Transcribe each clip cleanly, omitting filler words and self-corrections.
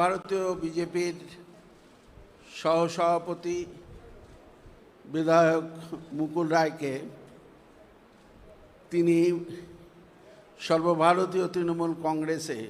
ভারতীয় বিজেপির সহসভাপতি বিধায়ক মুকুল রায়কে তিনি সর্বভারতীয় তৃণমূল কংগ্রেসে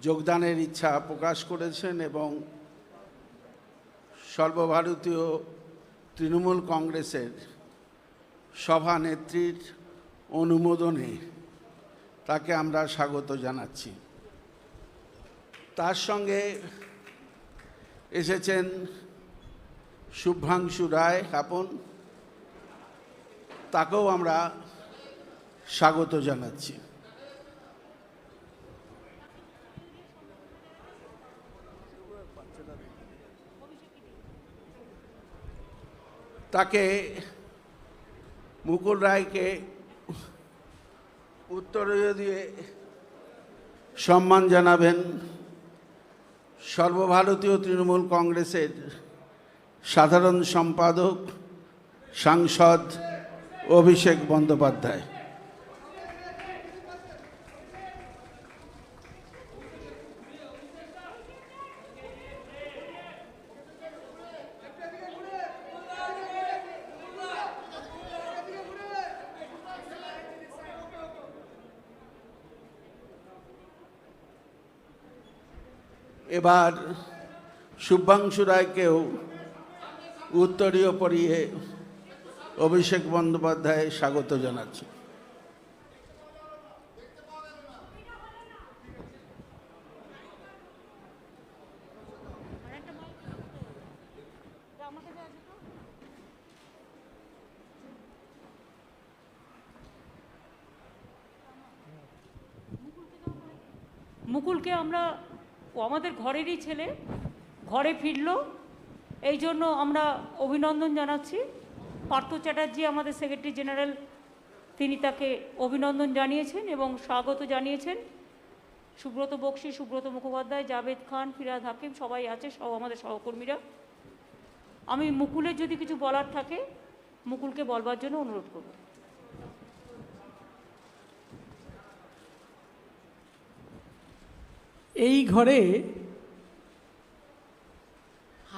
যোগদানের ইচ্ছা প্রকাশ করেছেন এবং সর্বভারতীয় তৃণমূল কংগ্রেসের সভানেত্রীর অনুমোদনে তাকে আমরা স্বাগত জানাচ্ছি। তার সঙ্গে এসেছেন শুভ্রাংশু রায় আপন, তাকেও আমরা স্বাগত জানাচ্ছি। তাকে মুকুল রায়কে উত্তরীয় দিয়ে সম্মান জানাবেন সর্বভারতীয় তৃণমূল কংগ্রেসের সাধারণ সম্পাদক সাংসদ অভিষেক বন্দ্যোপাধ্যায়। এবার শুভ্রাংশু রায়কেও উত্তরীয় পরিয়ে অভিষেক বন্দ্যোপাধ্যায় স্বাগত জানাচ্ছি। মুকুলকে আমরা আমাদের ঘরেরই ছেলে, ঘরে ফিরল, এই জন্য আমরা অভিনন্দন জানাচ্ছি। পার্থ চ্যাটার্জি আমাদের সেক্রেটারি জেনারেল, তিনি তাকে অভিনন্দন জানিয়েছেন এবং স্বাগত জানিয়েছেন। সুব্রত বক্সী, সুব্রত মুখোপাধ্যায়, জাভেদ খান, ফিরাদ হাকিম সবাই আছে, সব আমাদের সহকর্মীরা। আমি মুকুলের যদি কিছু বলার থাকে মুকুলকে বলবার জন্য অনুরোধ করব। এই ঘরে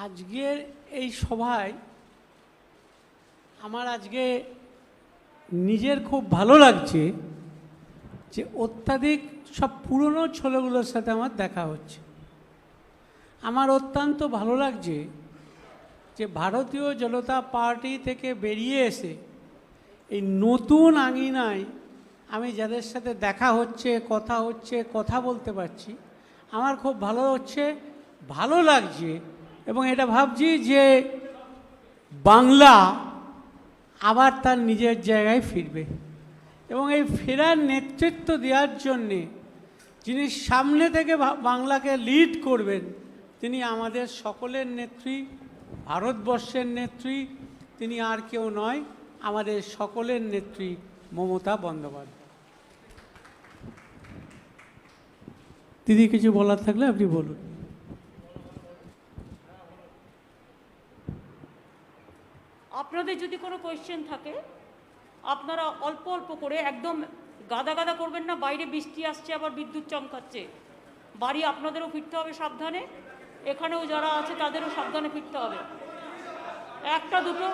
আজকের এই সভায় আমার আজকে নিজের খুব ভালো লাগছে যে অত্যাধিক সব পুরনো ছেলেগুলোর সাথে আমার দেখা হচ্ছে। আমার অত্যন্ত ভালো লাগছে যে ভারতীয় জনতা পার্টি থেকে বেরিয়ে এসে এই নতুন আঙিনায় আমি যাদের সাথে দেখা হচ্ছে, কথা বলতে পারছি, আমার খুব ভালো লাগছে এবং এটা ভাবছি যে বাংলা আবার তার নিজের জায়গায় ফিরবে এবং এই ফেরার নেতৃত্ব দেওয়ার জন্যে যিনি সামনে থেকে বাংলাকে লিড করবেন তিনি আমাদের সকলের নেত্রী, ভারতবর্ষের নেত্রী, তিনি আর কেউ নয়, আমাদের সকলের নেত্রী মমতা বন্দ্যোপাধ্যায়। দিদি কিছু বলার থাকলে আপনি বলুন। আপনাদের যদি কোনো কোয়েশ্চেন থাকে আপনারা অল্প অল্প করে, একদম গাদা গাদা করবেন না। বাইরে বৃষ্টি আসছে, আবার বিদ্যুৎ চমকাচ্ছে, বাড়ি আপনাদেরও ফিরতে হবে সাবধানে, এখানেও যারা আছে তাদেরও সাবধানে ফিরতে হবে। একটা দুটো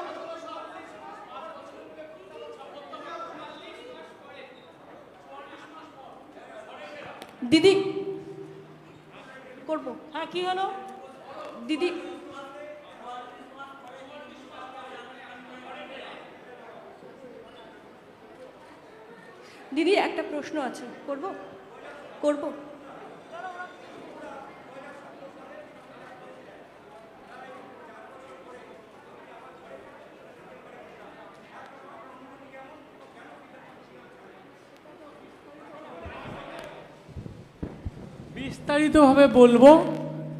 দিদি করব। হ্যাঁ, কি হলো দিদি? দিদি একটা প্রশ্ন আছে, করব? বিস্তারিতভাবে বলবো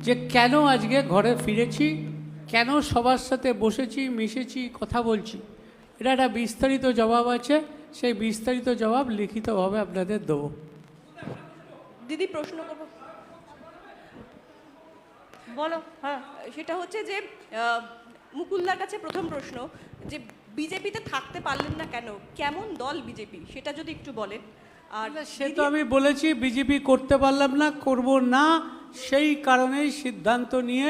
যে কেন আজকে ঘরে ফিরেছি, কেন সবার সাথে বসেছি, মিশেছি, কথা বলছি। এটা একটা বিস্তারিত জবাব আছে, সেই বিস্তারিত জবাব লিখিতভাবে আপনাদের দেবো। দিদি প্রশ্ন করব, বলো। হ্যাঁ, সেটা হচ্ছে যে মুকুলদার কাছে প্রথম প্রশ্ন যে বিজেপিতে থাকতে পারলেন না কেন, কেমন দল বিজেপি, সেটা যদি একটু বলেন। আর সে তো আমি বলেছি বিজেপি করতে পারলাম না, করব না, সেই কারণেই সিদ্ধান্ত নিয়ে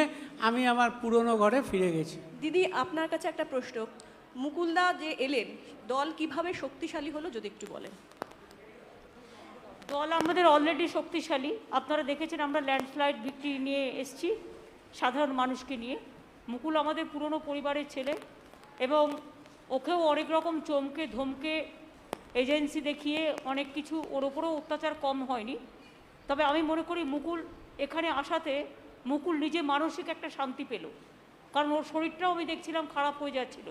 আমি আমার পুরনো ঘরে ফিরে গেছি। দিদি আপনার কাছে একটা প্রশ্ন, মুকুলদা যে এলেন, দল কিভাবে শক্তিশালী হলো যদি একটু বলেন। দল আমাদের অলরেডি শক্তিশালী। আপনারা দেখেছেন আমরা ল্যান্ডস্লাইড ভিক্টরি নিয়ে এসেছি সাধারণ মানুষকে নিয়ে। মুকুল আমাদের পুরনো পরিবারের ছেলে এবং ওকেও অনেক রকম চমকে ধমকে এজেন্সি দেখিয়ে অনেক কিছু ওর ওপরেও অত্যাচার কম হয়নি। তবে আমি মনে করি মুকুল এখানে আসাতে মুকুল নিজে মানসিক একটা শান্তি পেল, কারণ ওর শরীরটাও আমি দেখছিলাম খারাপ হয়ে যাচ্ছিল,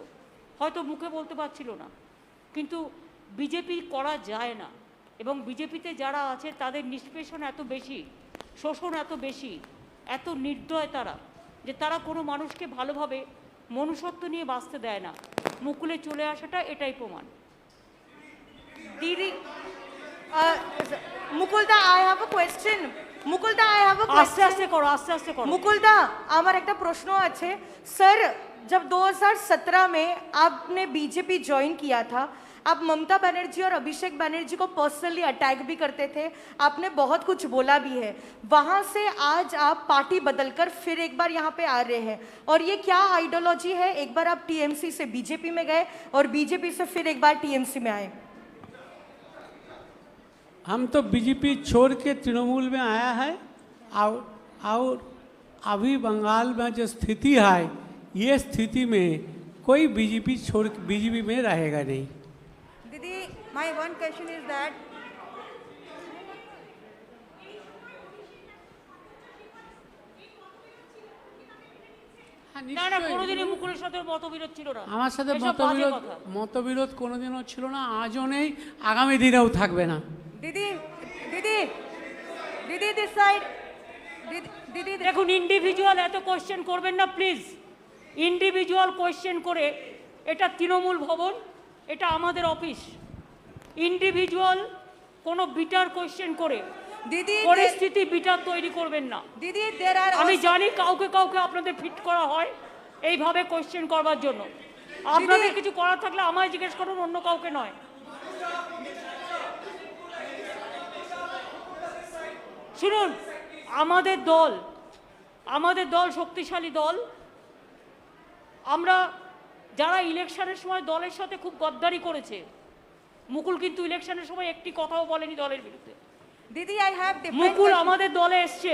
হয়তো মুখে বলতে পারছিল না। কিন্তু বিজেপি করা যায় না, এবং বিজেপিতে যারা আছে তাদের নিষ্পেষণ এত বেশি, শোষণ এত বেশি, এত নির্দয় তারা, যে তারা কোনো মানুষকে ভালোভাবে মনুষ্যত্ব নিয়ে বাঁচতে দেয় না। মুকুলে চলে আসাটা এটাই প্রমাণ। Didi, Mukulda, I have a question. Mukulda, I have a আস্তে question. আস্তে করো, আস্তে আস্তে করো। मुकुलदा আমার একটা प्रश्न আছে सर, जब 2017 में आपने बीजेपी ज्वाइन किया था, आप ममता बनर्जी और अभिषेक बनर्जी को पर्सनली अटैक भी करते थे, आपने बहुत कुछ बोला भी है। वहाँ से आज आप पार्टी बदलकर फिर एक बार यहाँ पे आ रहे हैं, और ये क्या आइडियोलॉजी है? एक बार आप टीएमसी से बीजेपी में गए और बीजेपी से फिर एक बार टीएमसी में आए। हम तो बीजेपी छोड़ के तृणमूल में आया है, और अभी बंगाल में जो स्थिति है, ये स्थिति में कोई बीजेपी छोड़ बीजेपी में रहेगा नहीं। Didi, my one question is that না না, কোনোদিনই মুকুলের সাথে মতবিরোধ ছিল না। আমার সাথে এসব বাজে মতবিরোধ কথা। মতবিরোধ কোনোদিনও ছিল না, আজও নেই, আগামী দিনেও থাকবে না। Didi, this side. Didi, দেখুন, ইন্ডিভিজুয়াল এত কোয়েশ্চেন করবেন না প্লিজ। ইন্ডিভিজুয়াল কোয়েশ্চেন করে, এটা তৃণমূল ভবন, এটা আমাদের অফিস। ইন্ডিভিজুয়াল কোনো বিটার কোয়েশ্চেন করে Didi, পরিস্থিতি বিটার তৈরি করবেন না। Didi, there are আমি also, জানি কাউকে কাউকে আপনাদের ফিট করা হয় এইভাবে কোয়েশ্চেন করবার জন্য। আপনাদের কিছু করার থাকলে আমায় জিজ্ঞেস করুন, অন্য কাউকে নয়। শুনুন, আমাদের দল শক্তিশালী দল। আমরা যারা ইলেকশনের সময় দলের সাথে খুব গদ্দারি করেছে, মুকুল কিন্তু ইলেকশনের সময় একটি কথাও বলেনি দলের বিরুদ্ধে। Didi, I have different Mukul questions. আমাদের দলে এসছে,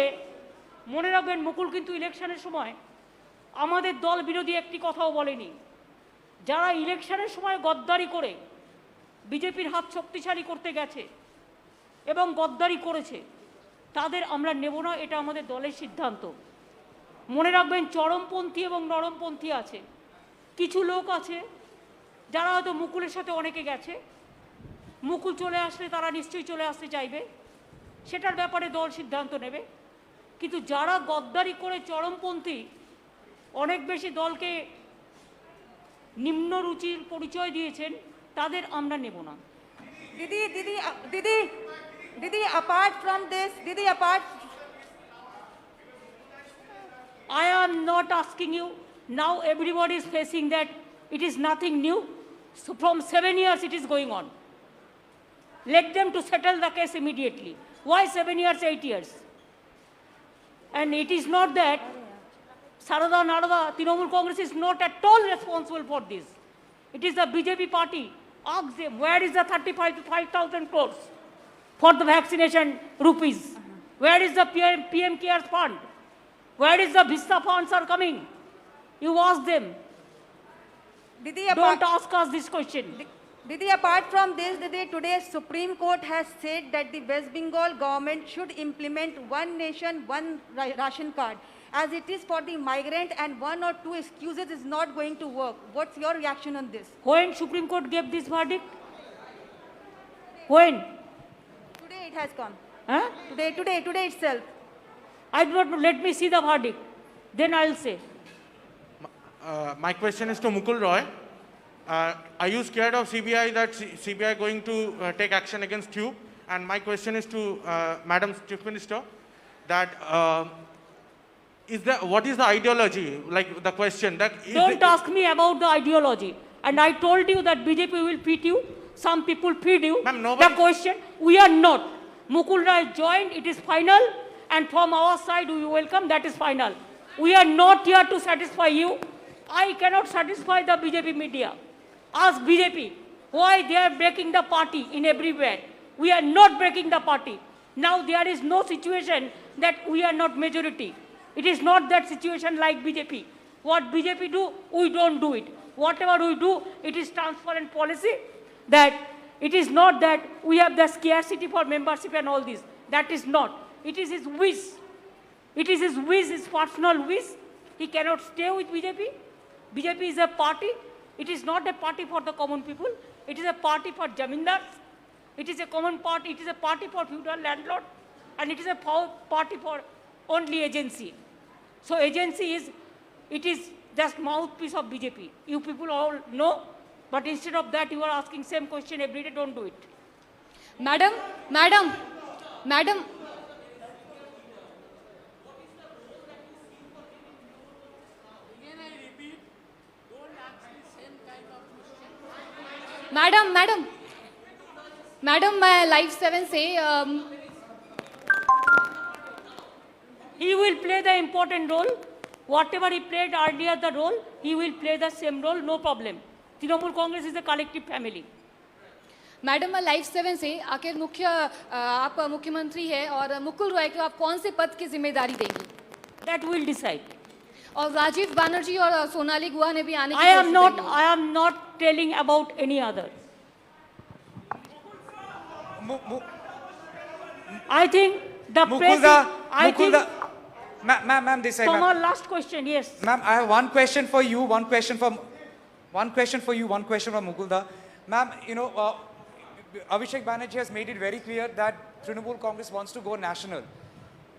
মনে রাখবেন, মুকুল কিন্তু ইলেকশনের সময় আমাদের দল বিরোধী একটি কথাও বলেনি। যারা ইলেকশনের সময় গদ্দারি করে বিজেপির হাত শক্তিশালী করতে গেছে এবং গদ্দারি করেছে, তাদের আমরা নেব না, এটা আমাদের দলের সিদ্ধান্ত। মনে রাখবেন, চরমপন্থী এবং নরমপন্থী আছে। কিছু লোক আছে যারা হয়তো মুকুলের সাথে অনেকে গেছে, মুকুল চলে আসলে তারা নিশ্চয়ই চলে আসতে চাইবে, সেটার ব্যাপারে দল সিদ্ধান্ত নেবে। কিন্তু যারা গদ্দারি করে চরমপন্থী, অনেক বেশি দলকে নিম্ন রুচির পরিচয় দিয়েছেন, তাদের আমরা নেব না। Didi, apart from this, I am not asking you. Now everybody is facing that it is nothing new. So from 7 years it is going on. Let them to settle the case immediately. Why 7 years, 8 years? And it is not that Sarada Narada, Trinamool Congress is not at all responsible for this. It is the BJP party. Ask them, where is the 35 to 5,000 crores for the vaccination rupees? Where is the PM Cares Fund? Where is the Vista funds are coming? You ask them. Didi, Don't ask us this question. Didi, apart from this, Didi, today Supreme Court has said that the West Bengal government should implement one nation, one ration card, as it is for the migrant, and 1 or 2 excuses is not going to work. What's your reaction on this? When Supreme Court gave this verdict? When? Today it has come. Huh? Today itself. I do not know. Let me see the verdict. Then I'll say. My question is to Mukul Roy. Are you scared of CBI, that CBI going to take action against you? And my question is to Madam Chief Minister, that what is the ideology? Like the question that Don't ask me about the ideology. And I told you that BJP will feed you. Some people feed you. Ma'am, The nobody- question, we are not. Mukul Roy joined. It is final. and from our side we welcome, that is final. We are not here to satisfy you. I cannot satisfy the BJP media. Ask BJP why they are breaking the party in everywhere. We are not breaking the party. Now there is no situation that we are not majority. It is not that situation like BJP. What BJP do, we don't do it. Whatever we do, it is transparent policy. That it is not that we have the scarcity for membership and all this. That is not. It is his wish. It is his wish, his personal wish. He cannot stay with BJP. BJP is a party. It is not a party for the common people. It is a party for jamindars. It is a common party. It is a party for feudal landlord. And it is a party for only agency. So agency is, it is just mouthpiece of BJP. You people all know. But instead of that, you are asking same question every day. Don't do it. Madam, मैं live 7 से He will play the important role. Whatever he played earlier the role, he will play the same role, no problem. Trinamool Congress is a collective family. Madam मैं live 7 से आखिर आप मुख्यमंत्री है और मुकुल रॉय को आप कौन से पद की जिम्मेदारी देंगी? That will decide. और राजीव बनर्जी और सोनाली गुहा ने भी आने की I am कोशिश not. करी है। I am not telling about any other. I think the press. I think. Ma'am, this side. Tomorrow, last question. Yes. Ma'am, I have one question for you, one question for Mukulda. Ma'am, Abhishek Banerjee has made it very clear that Trinamool Congress wants to go national.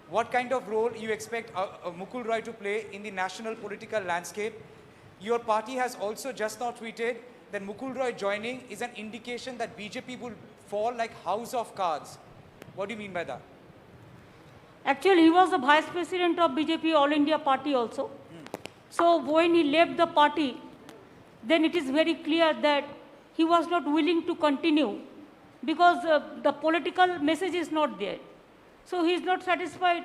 What kind of role you expect Mukul Roy to play in the national political landscape? Your party has also just now tweeted that Mukul Roy joining is an indication that BJP will fall like house of cards. What do you mean by that? Actually, he was the vice president of BJP All India Party also. So when he left the party, then it is very clear that he was not willing to continue because the political message is not there. So he is not satisfied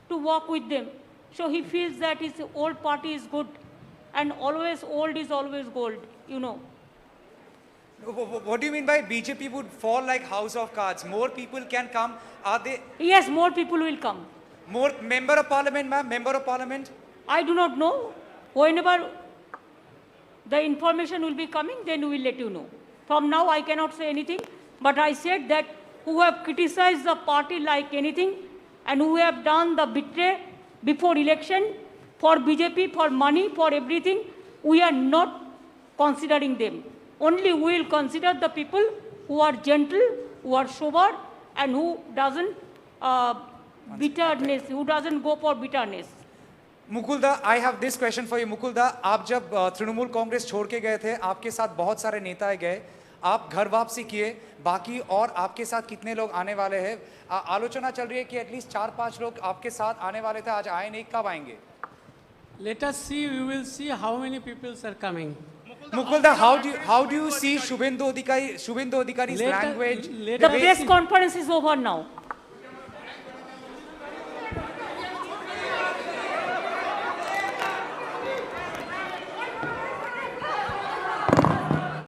to work with them. So he feels that his old party is good and always old is always gold, What do you mean by BJP would fall like house of cards? More people can come. Are they Yes, more people will come. more member of parliament, ma'am? Member of parliament? I do not know. Whenever the information will be coming, then we will let you know. From now, I cannot say anything. But I said that who have criticized the party like anything and who have done the betray before election for BJP, for money, for everything, we are not considering them. Only we will consider the people who are gentle, who are sober, and who doesn't bitterness, who doesn't go for bitterness. मुकुलदा, I have this question for you. मुकुलदा, आप जब तृणमूल कांग्रेस छोड़ के गए थे, आपके साथ बहुत सारे नेता गए, आप घर वापसी किए, बाकी और आपके साथ कितने लोग आने वाले हैं? आलोचना चल रही है कि एटलीस्ट 4-5 लोग आपके साथ आने वाले थे, आज आए नहीं, कब आएंगे? Let us see, we will see how many people are coming. Mukulda, how do you see Shubhendu Adhikari's language? The press conference is over now.